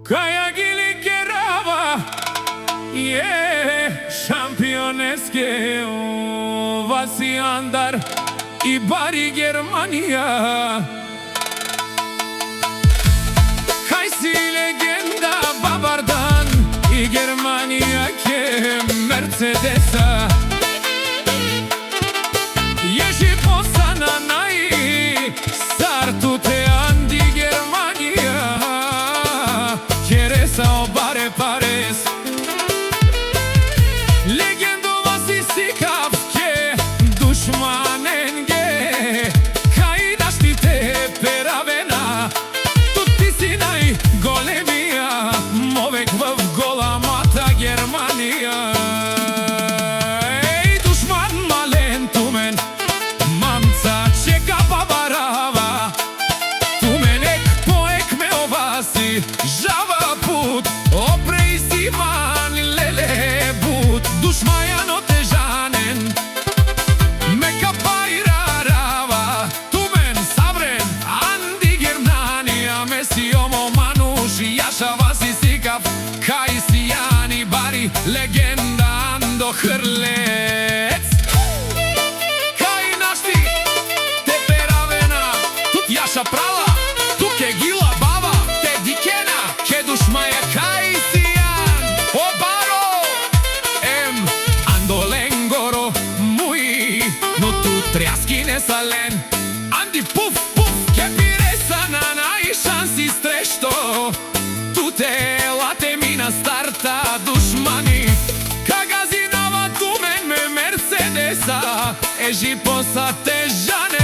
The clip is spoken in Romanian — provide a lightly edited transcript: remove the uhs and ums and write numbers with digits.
Caia Gili Kerava, Championeske, Vasi Andar i Bari Germania. Kaj si legenda Babardan i Germania ke Mercedesa. Ježi posana naj startu te Andi Germania. Keresa obare pares. Legendo vasi sikavke dušmanenge. Kaj daštite peravena. Tutti si najgolemija. Movek v golamata Germania. Ej, dušman malen tumen. Mamca čeka babarava. Tumenek poek me ovasi. Žava put, oprej si man lele but. Dušmajano težanen, meka pajrarava. Tumen savren, Andi Germania. Mesi omo manuš, jaša vasi sikav. Kaj si Jani Bari, legenda Ando Hrlec. Kaj našti te peravena, tut jaša prala. Tu ke gila baba, te dikena. Ke dušmaja kaj si Jan Obaro. Ando lengoro mui, no tu trjaski ne salen. Andi puf puf, ke piresa na najšansi strešto. Tu te late mina starta dušmani. Kagazi nova tumen me Mercedesa. Eži posa težane.